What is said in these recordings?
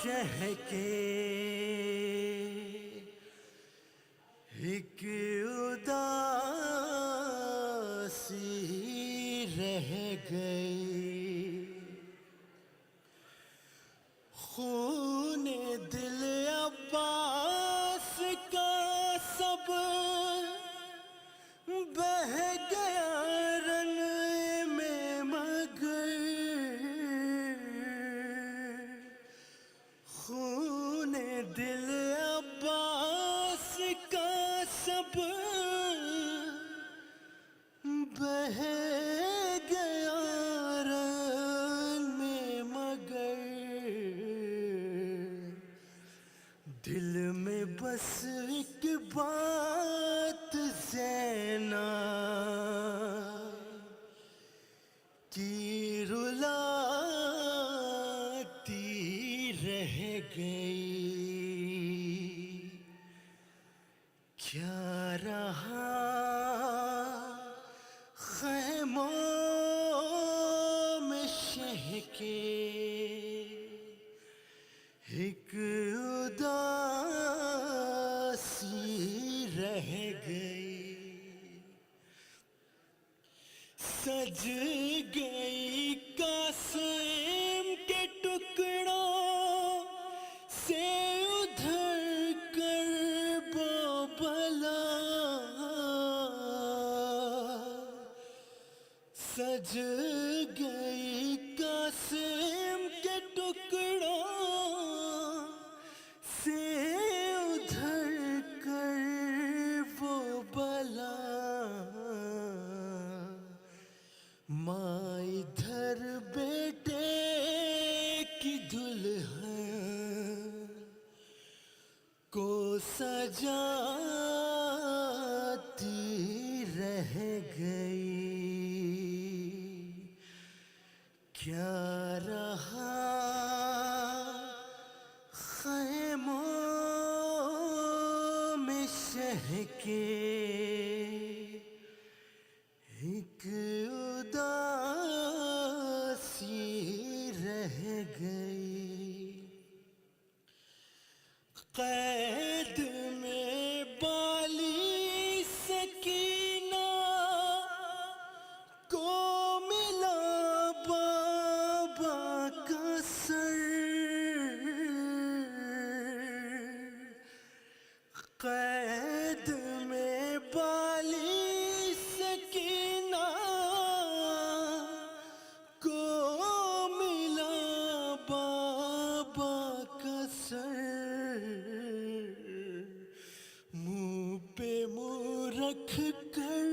शह के एक उदासी रह गई। खूने दिल अब्बास का सब बह गया रन में मगर। खूने दिल अब्बास का सब बह गया रन में मगर। दिल में बस एक बात ज़ैना की रुलाती रह गई। क्या रहा ख़ैमों में शह के एक उदासी रह गई। सज गई कासिम के टुकड़ों से उधर कर बोबला। सज गई कासिम के टुकड़ों से उधर कर वो बला। माँ इधर बेटे की दुल्हन को सजाती रह गई। क्या रहा ख़ैमों में शह के एक उदासी रह गई। कैद में बाली सकीना को मिला बाबा का सर। कैद में बाली सकीना को मिला बाबा का सर। मुंह पे मुंह रख कर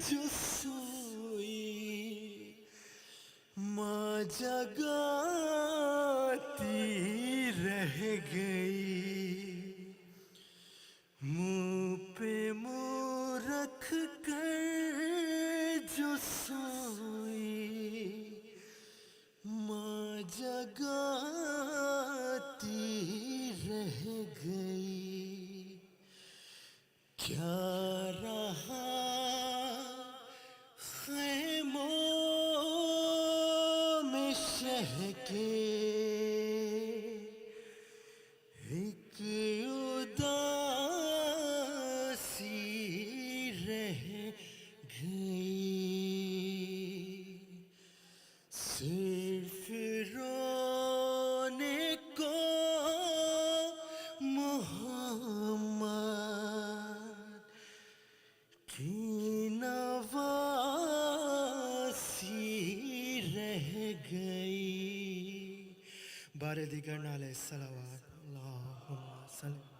जो सोई माँ जगाती रह गई। मुंह पे मुंह रख कर जो सोई माँ जगाती रह गई। क्या रहा ख़ैमों में शह के एक उदासी रह गई। सिर्फ रोने को मोहम्मद की नवासी रह गई। बारे दिगर नाले सलावत अल्लाहुम्मा सल्ली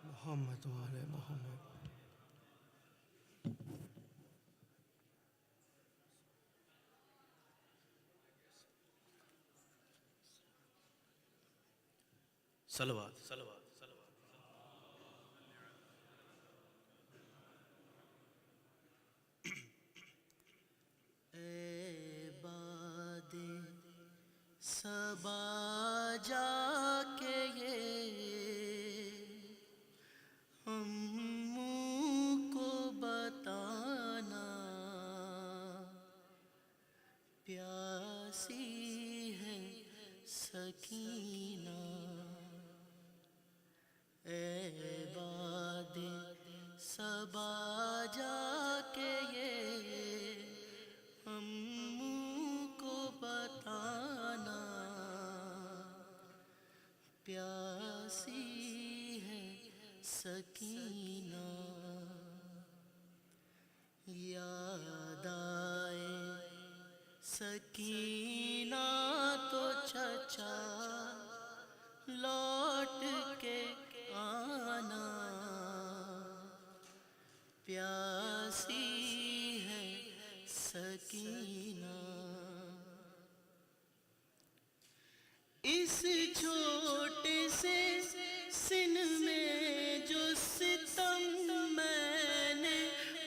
मोहम्मद व आले मोहम्मद। सलवात सलवात सलवात। ए बादे सबा जाके ये अम्मू को बताना प्यासी है सकीना। सकीना। याद आए सकीना तो चचा लौट के आना, प्यासी है सकीना। इस छोटे से सिन में जो सितम मैंने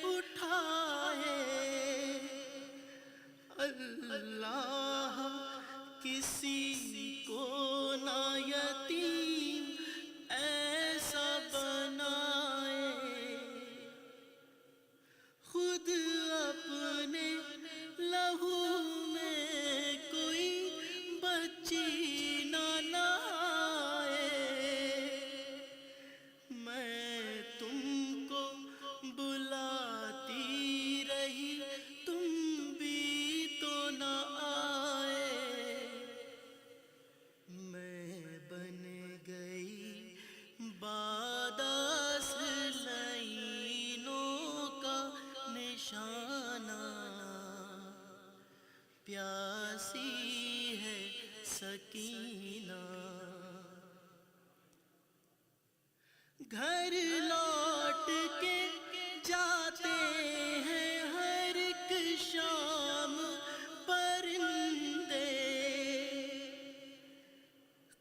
उठाए, अल्लाह किसी को ना यतीम ऐसा बनाए। खुद अपने लहू में कोई बच्ची ना नहाए। मैं तुमको बुलाती रही, तुम भी तो न आए। मैं बन गई बादस लाइनों का निशाना, प्यासी है सकीना। घर लौट के जाते हैं हर एक शाम परिंदे,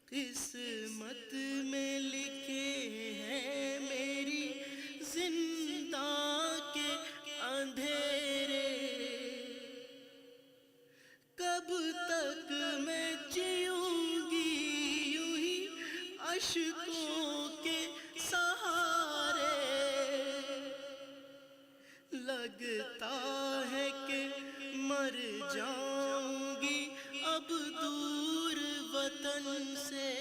किस्मत में लिखे हैं मेरी जिंदा के अंधेरे। कब तक मैं जीऊंगी यूं ही अश्कों के सहारे। लगता है कि मर जाऊंगी अब दूर वतन से।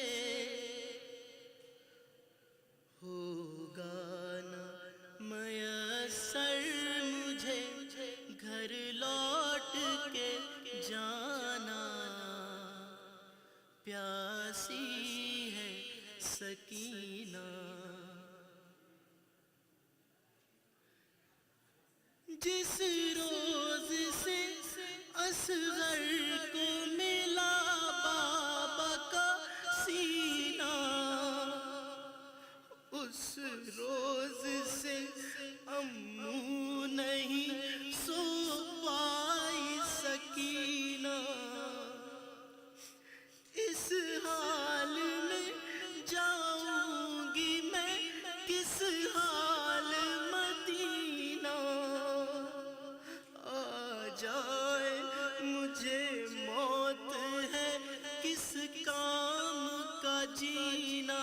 होगा ना मयस्सर मुझे घर लौट के जाना, प्यासी है सकीना। जिस रोज से असगर को मिला बाबा का सीना, उस रोज से अम्मू नहीं सो पाई सकीना। इस हाल में जाऊंगी मैं किस हाल मदीना। आ जाए मुझे मौत है किस काम का जीना।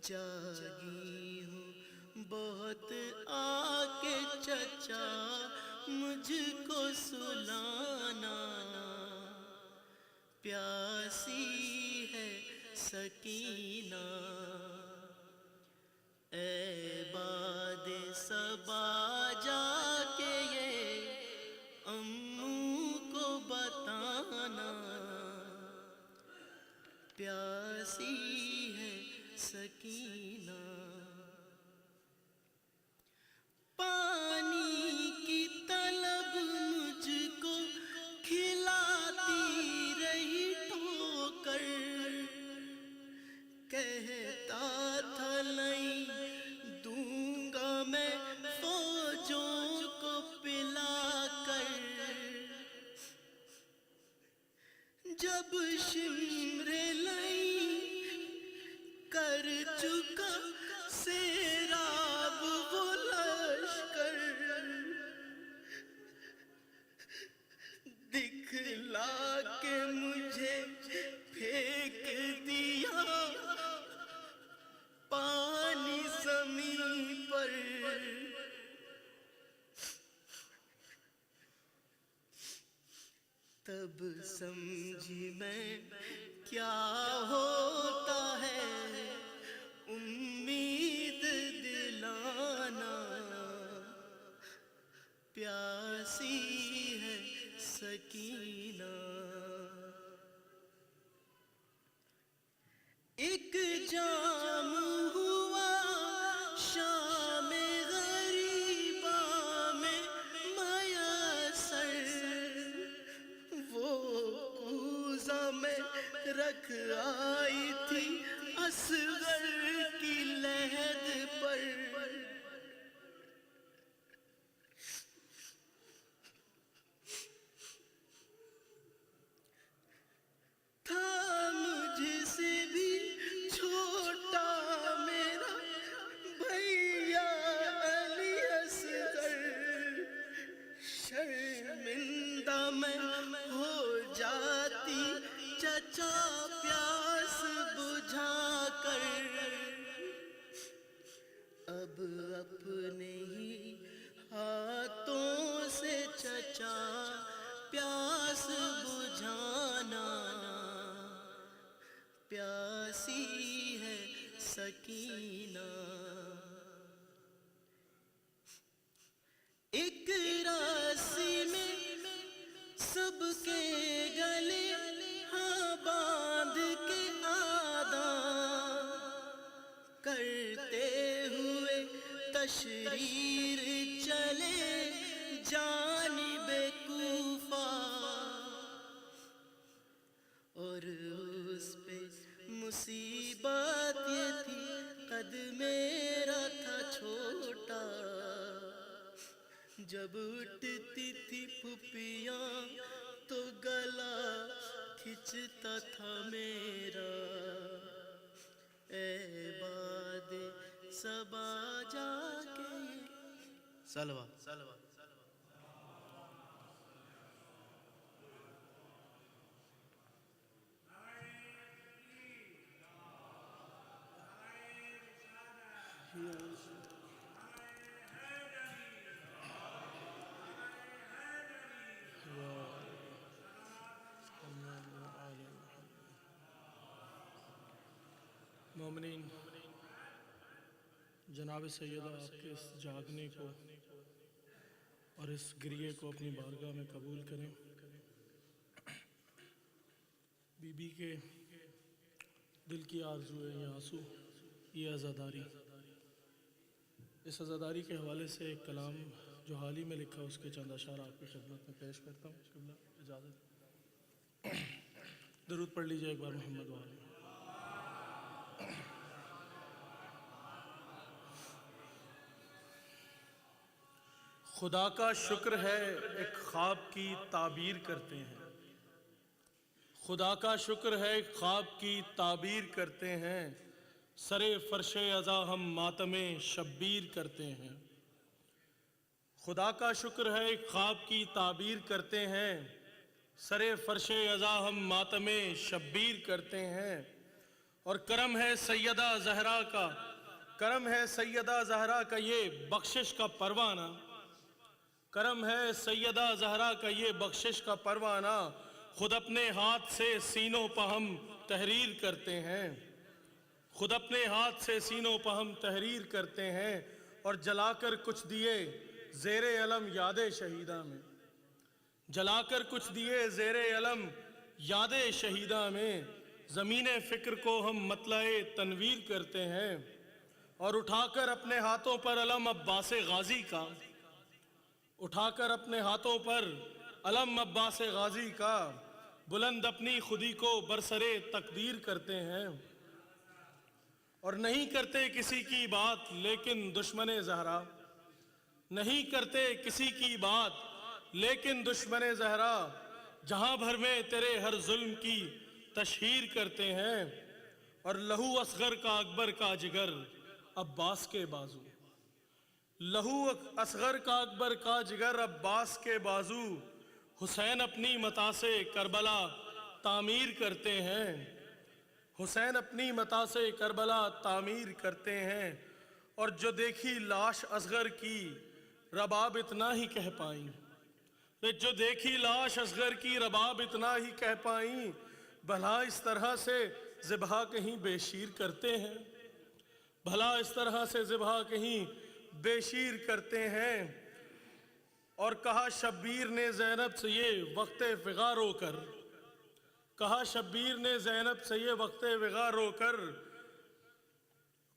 जागी हूँ बहुत आके चचा मुझको सुलाना, प्यासी है सकीना। ऐ बादे सबा जाके ये अम्मू को बताना, प्यासी है सकीना। पानी की तलब मुझको खिलाती रही ठोकर, कहता था नहीं दूंगा मैं फौजों को पिलाकर। जब शिमरे लई कर चुका सेराब वो लश्कर, दिखला के मुझे फेंक दिया पानी ज़मीन पर। तब समझी मैं क्या होता है उम्मीद दिलाना, प्यासी है सकीना। एक जाम रख आई थी असगर की लहद पर। था मुझसे भी छोटा मेरा भैया अली असगर, शर्मिंदा मैं हो जाती चचा प्यास बुझा कर। अब अपने ही हाथों से चचा प्यास बुझाना, प्यासी है सकीना। एक राशि में सबके गले हाँ बांध के आदा करते हुए तशरीर चले जानिबे कूफा। और उस पे मुसीबत ये थी कद मेरा था छोटा, जब उठती थी फुफियाँ तो गला खिंचता था मेरा। ए बादे सबा जाके सलवा सलवा मोमिनीन, जनाब सैयदा आपके इस जागने को और इस गिरिए को अपनी बारगाह में कबूल करें। बीबी के दिल की आरज़ू है ये आंसू, ये अज़ादारी। इस अज़ादारी के हवाले से एक कलाम जो हाल ही में लिखा उसके चंद अशार आपकी खिदमत में पेश करता हूँ। इजाज़त दरूद पढ़ लीजिए एक बार मोहम्मद वाले। खुदा का शुक्र है एक ख्वाब की ताबीर करते हैं, खुदा का शुक्र है एक ख्वाब की ताबीर करते हैं, सरे फर्शे अज़ा हम मातमे शब्बीर करते हैं। खुदा का शुक्र है एक ख्वाब की ताबीर करते हैं, सरे फर्शे अज़ा हम मातमे शब्बीर करते हैं। और करम है सैयदा ज़हरा का, करम है सैयदा ज़हरा का ये बख्शिश का परवाना, करम है सैयदा ज़हरा का ये बख्शिश का परवाना। खुद अपने हाथ से सीनों पर हम तहरीर करते हैं, खुद अपने हाथ से सीनों पर हम तहरीर करते हैं। और जलाकर कुछ दिए ज़ेरे अलम यादे शहीदा में, जलाकर कुछ दिए ज़ेरे अलम यादे शहीदा में, ज़मीने फ़िक्र को हम मतलाए तनवीर करते हैं। और उठाकर अपने हाथों पर अलम अब्बास गाजी का, उठाकर अपने हाथों पर अलम अब्बास गाजी का, बुलंद अपनी खुदी को बरसरे तकदीर करते हैं। और नहीं करते किसी की बात लेकिन दुश्मने ज़हरा, नहीं करते किसी की बात लेकिन दुश्मने ज़हरा, जहां भर में तेरे हर जुल्म की तशहीर करते हैं। और लहू असगर का अकबर का जिगर अब्बास के बाजू, लहू असगर का अकबर का जिगर अब्बास के बाजू, हुसैन अपनी मता से करबला तामीर करते हैं, हुसैन अपनी मता से करबला तामीर करते हैं। और जो देखी लाश असगर की रबाब इतना ही कह पाई, जो देखी लाश असगर की रबाब इतना ही कह पाई, भला इस तरह से ज़िबहा कहीं बेशीर करते हैं, भला इस तरह से ज़िबहा कहीं बेशीर करते हैं। और कहा शब्बीर ने ज़ैनब से ये वक्त फ़िगा रोकर, कहा शब्बीर ने ज़ैनब से ये वक्त फ़िगा रोकर,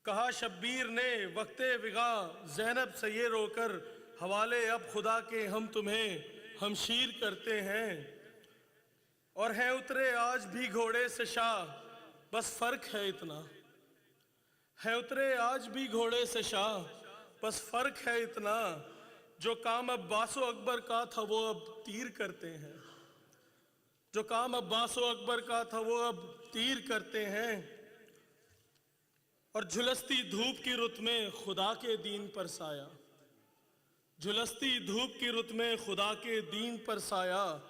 कहा शब्बीर ने वक्त फ़िगा ज़ैनब से ये रोकर, हवाले अब खुदा के हम तुम्हें हमशीर करते हैं। और हैं उतरे आज भी घोड़े से शाह, बस फर्क है इतना। है उतरे आज भी घोड़े से शाह, बस फर्क है इतना। जो काम अब्बासो अकबर का था वो अब तीर करते हैं। जो काम अब्बासो अकबर का था वो अब तीर करते हैं। और झुलसती धूप की रुत में खुदा के दीन पर साया, झुलसती धूप की रुत में खुदा के दीन पर साया,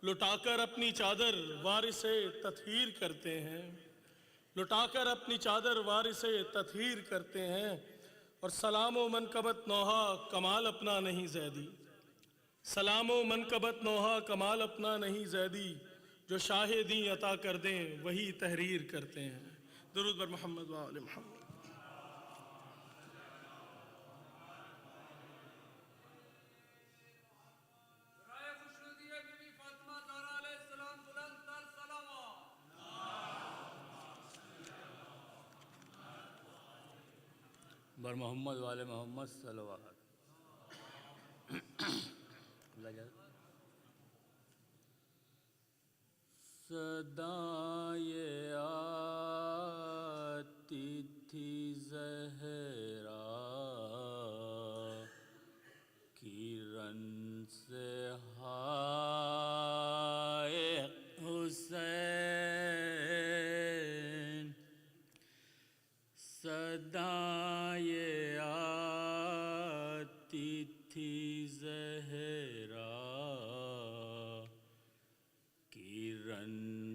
लुटाकर अपनी चादर वारिसे तत्हीर करते हैं। लुटाकर अपनी चादर वारिसे तत्हीर करते हैं। और सलामो मनकबत नौहा कमाल अपना नहीं जैदी, सलामो मनकबत नौहा कमाल अपना नहीं जैदी। जो शाहिदी अता कर दें वही तहरीर करते हैं। दुरूद बर मोहम्मद व आले मोहम्मद। बर मोहम्मद वाले मोहम्मद सल्लल्लाहु सदाए आती थी ज़हरा किरण से हाय हुसैन, सदाए आती थी ज़हरा किरण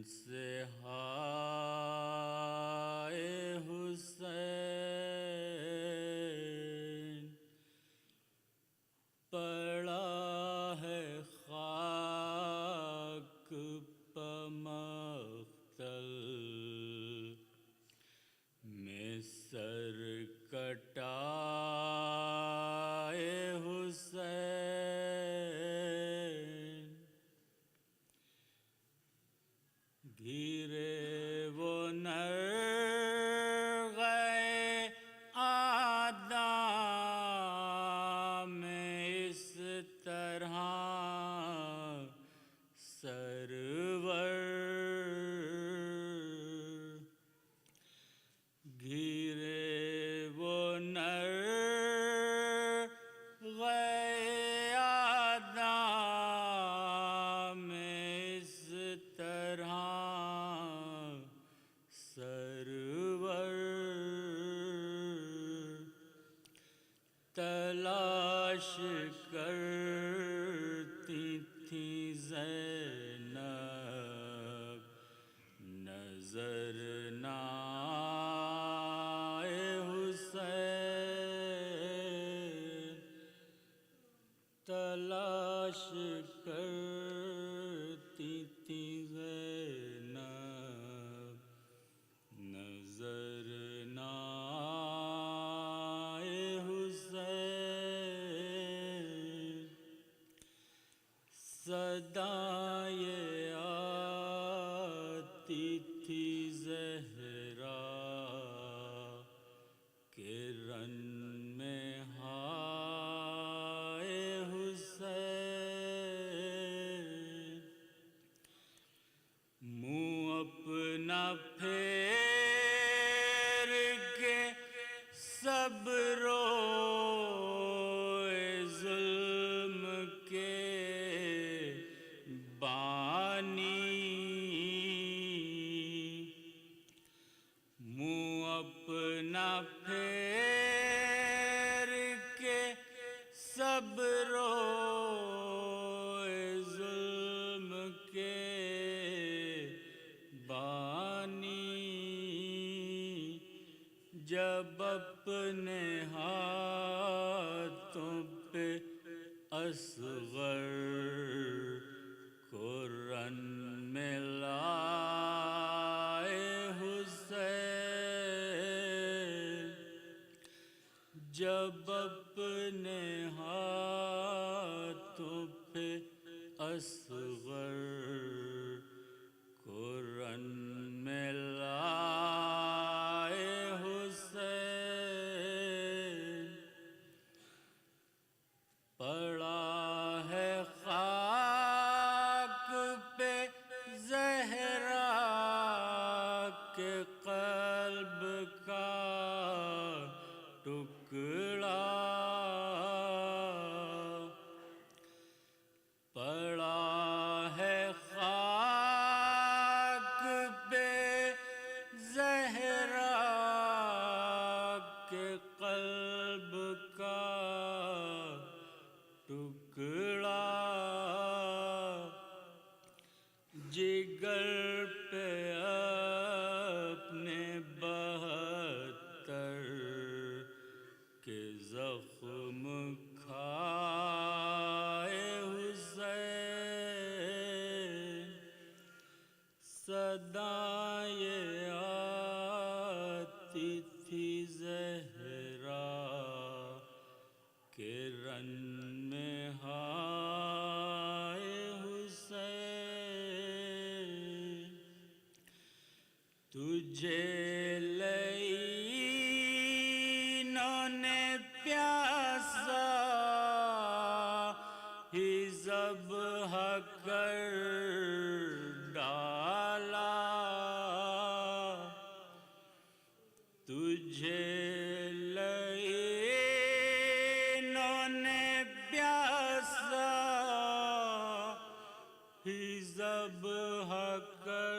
से हाय हुसैन। पड़ा है खाक पमख्तल में सर कटाए हुसैन। घिरे वो नर गए आदम में इस तरह सरवर, घिरे वो नर गए आदम में इस तरह सरवर। तलाश करती थी ज़ैनब नजर ना आए हुसैन। तलाश करती थी ज़ैनब नजर ना आए हुसैन। सदाए आती थी ज़हरा किरण में हाय हुसैन। मुँह अपना फेर के सब रोए जुल्म के बानी, मुँह अपना फेर के सब रोए जुल्म के बानी। जब अपने हाथों पे असगर को रन में लाए हुसैन। जब अपने हाथों पे असगर को रन में लाए हुसैन। पड़ा है खाक पे के क़ल्ब का टुकड़ा पड़ा है खाक पे ज़हरा के क़ल्ब का टुकड़ा जिगर पे अपने 72 के ज़ख्म खाए हुसैन सदाएं आती थी ज़हरा के रन में हाय हुसैन तुझे लईनों ने प्यासा ही ज़ब्ह कर डाला तुझे लईनों ने प्यासा ही ज़ब्ह कर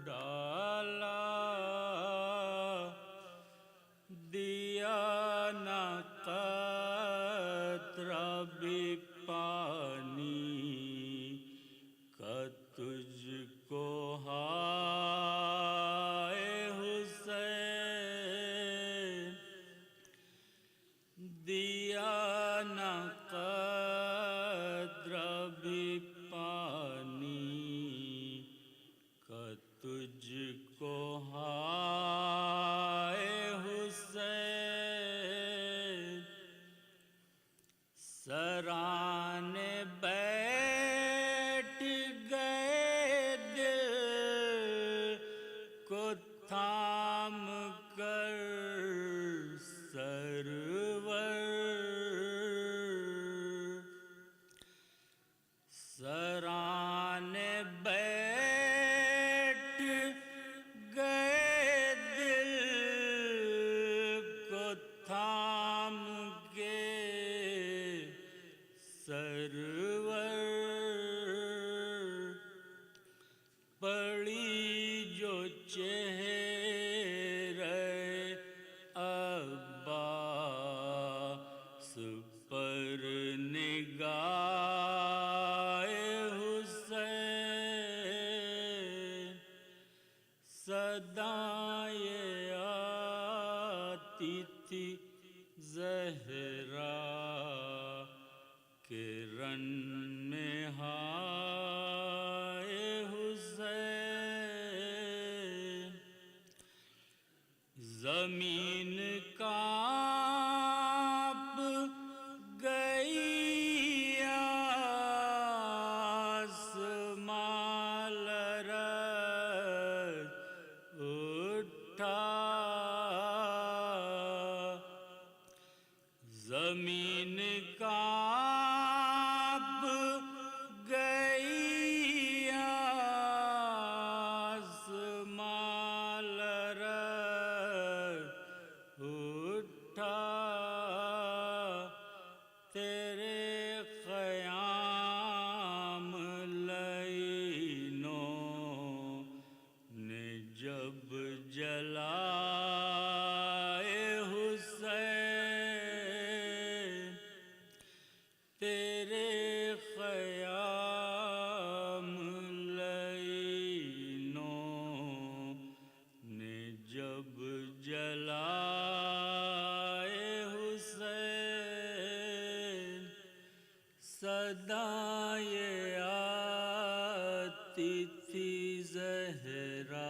डाला दिया ना क़तरा भी पानी का तुझको हाय हुसैन दिया ना क़तरा भी पानी का तुझको हाय हुसैन सराने बैठ गए दिल को थाम कर सरवर सराने बैठ गए दिल को थाम के सरवर पड़ी जो चेहरे अब्बास पर निगाहे हुसैन सदाएं आती थी ज़हरा के रन में हाय हुसैन ज़मीन कांप गई आसमां लरज़ उठा ज़मीन कांप गई आसमां लरज़ उठा तेरे क़याम लईनों ने जब जलाए हुसैन तेरे क़याम लईनों ने जब जलाए हुसैन सदाएं आती थी ज़हरा